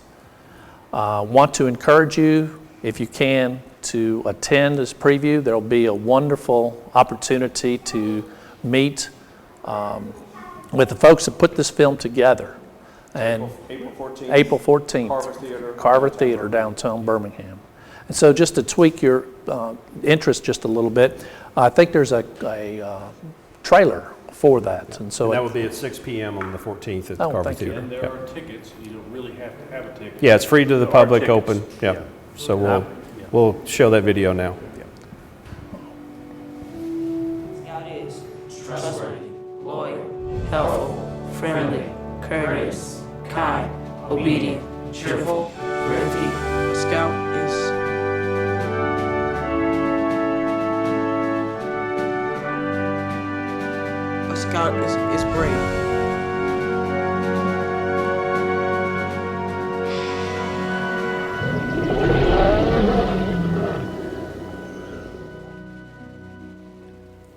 Want to encourage you, if you can, to attend this preview. There will be a wonderful opportunity to meet with the folks that put this film together. And April 14th, Carver Theater, downtown Birmingham. And so just to tweak your interest just a little bit, I think there's a trailer for that. And so that would be at 6 p.m. on the 14th at the Carver Theater. And there are tickets. You don't really have to have a ticket. Yeah, it's free to the There are public, tickets. open. Yeah. So we'll show that video now. Scout is trustworthy, loyal, helpful, friendly, courteous, kind, obedient, cheerful, thrifty. Scout is Scout is brave.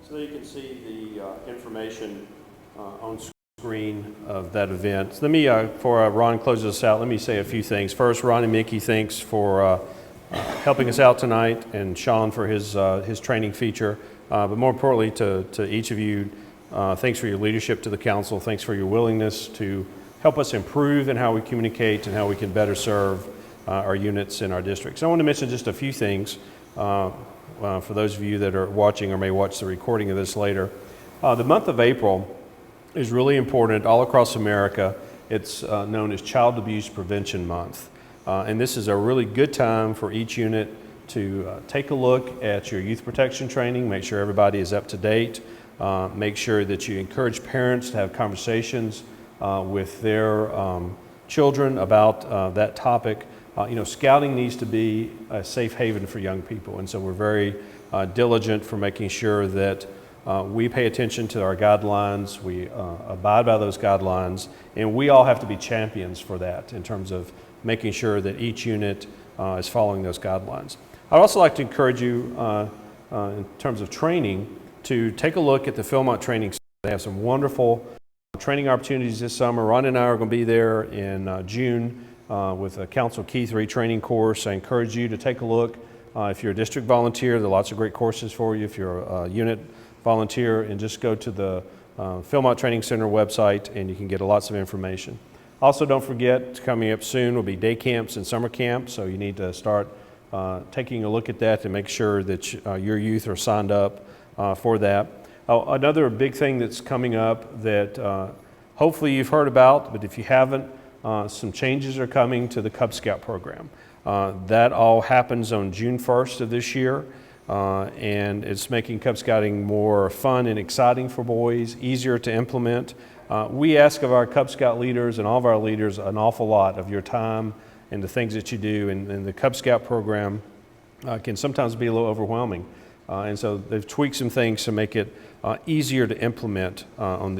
So there you can see the information on screen of that event. So let me, before Ron closes us out, let me say a few things. First, Ron and Mickey, thanks for helping us out tonight, and Sean for his training feature. But more importantly, to each of you, thanks for your leadership to the council. Thanks for your willingness to help us improve in how we communicate and how we can better serve our units in our districts. I want to mention just a few things for those of you that are watching or may watch the recording of this later. The month of April is really important all across America. It's known as Child Abuse Prevention Month. And this is a really good time for each unit to take a look at your youth protection training, make sure everybody is up to date. Make sure that you encourage parents to have conversations with their children about that topic. Scouting needs to be a safe haven for young people, and so we're very diligent for making sure that we pay attention to our guidelines, we abide by those guidelines, and we all have to be champions for that in terms of making sure that each unit is following those guidelines. I'd also like to encourage you in terms of training to take a look at the Philmont Training Center. They have some wonderful training opportunities this summer. Ron and I are going to be there in June with a Council Key 3 training course. I encourage you to take a look. If you're a district volunteer, there are lots of great courses for you. If you're a unit volunteer, and just go to the Philmont Training Center website and you can get lots of information. Also, don't forget, coming up soon will be day camps and summer camps, so you need to start taking a look at that to make sure that your youth are signed up for that. Another big thing that's coming up that hopefully you've heard about, but if you haven't, some changes are coming to the Cub Scout program. That all happens on June 1st of this year, and it's making Cub Scouting more fun and exciting for boys, easier to implement. We ask of our Cub Scout leaders and all of our leaders an awful lot of your time and the things that you do. And the Cub Scout program can sometimes be a little overwhelming. And so they've tweaked some things to make it easier to implement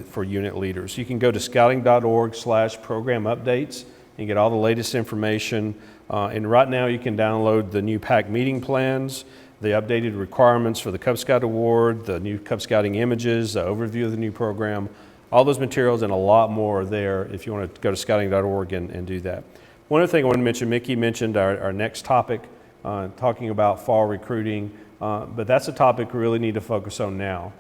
for unit leaders. You can go to scouting.org/program updates and get all the latest information. And right now you can download the new PAC meeting plans, the updated requirements for the Cub Scout Award, the new Cub Scouting images, the overview of the new program. All those materials and a lot more are there if you want to go to scouting.org and do that. One other thing I want to mention, Mickey mentioned our next topic, talking about fall recruiting, but that's a topic we really need to focus on now.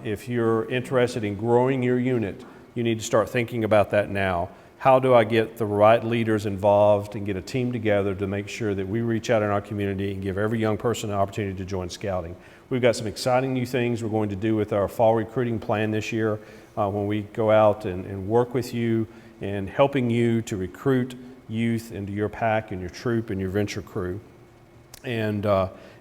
If you're interested in growing your unit, you need to start thinking about that now. How do I get the right leaders involved and get a team together to make sure that we reach out in our community and give every young person an opportunity to join Scouting? We've got some exciting new things we're going to do with our fall recruiting plan this year when we go out and work with you and helping you to recruit youth into your PAC and your troop and your venture crew. And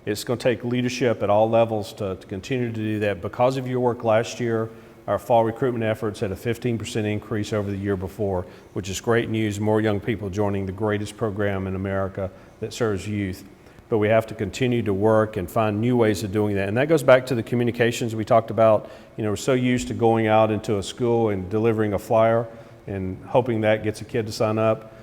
it's going to take leadership at all levels to continue to do that. Because of your work last year, our fall recruitment efforts had a 15% increase over the year before, which is great news. More young people joining the greatest program in America that serves youth. But we have to continue to work and find new ways of doing that. And that goes back to the communications we talked about. You know, we're so used to going out into a school and delivering a flyer and hoping that gets a kid to sign up.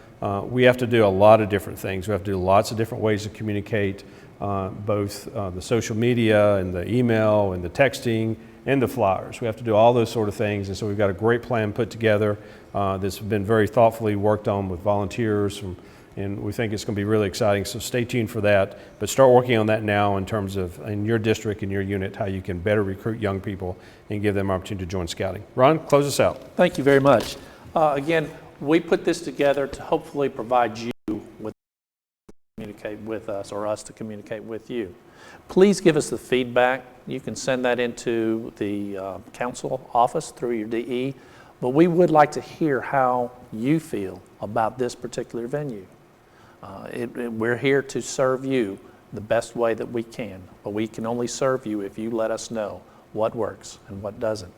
We have to do a lot of different things. We have to do lots of different ways to communicate, both the social media and the email and the texting and the flyers. We have to do all those sort of things. And so we've got a great plan put together that's been very thoughtfully worked on with volunteers, and we think it's going to be really exciting. So stay tuned for that. But start working on that now in terms of, in your district, in your unit, how you can better recruit young people and give them an opportunity to join Scouting. Ron, close us out. Thank you very much. Again, we put this together to hopefully provide you with communicate with us, or us to communicate with you. Please give us the feedback. You can send that into the council office through your DE, but we would like to hear how you feel about this particular venue. We're here to serve you the best way that we can, but we can only serve you if you let us know what works and what doesn't.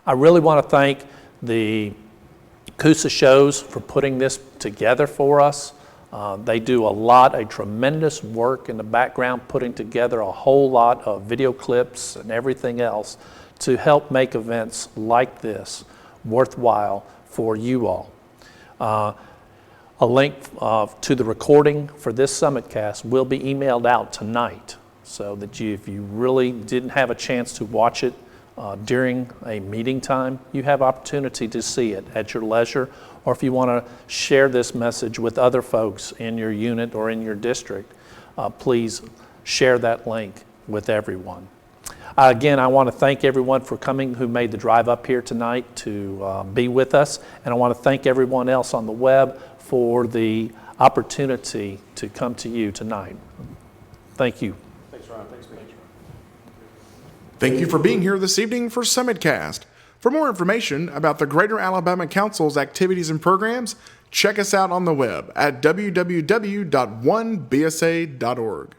I really want to thank the Coosa Shows for putting this together for us. They do a tremendous work in the background, putting together a whole lot of video clips and everything else to help make events like this worthwhile for you all. A link to the recording for this SummitCast will be emailed out tonight, so that if you really didn't have a chance to watch it during a meeting time, you have opportunity to see it at your leisure, or if you want to share this message with other folks in your unit or in your district, please share that link with everyone. Again, I want to thank everyone for coming who made the drive up here tonight to be with us, and I want to thank everyone else on the web for the opportunity to come to you tonight. Thank you. Thanks, Ron. Thanks, Mitch. Thank you for being here this evening for SummitCast. For more information about the Greater Alabama Council's activities and programs, check us out on the web at www.onebsa.org.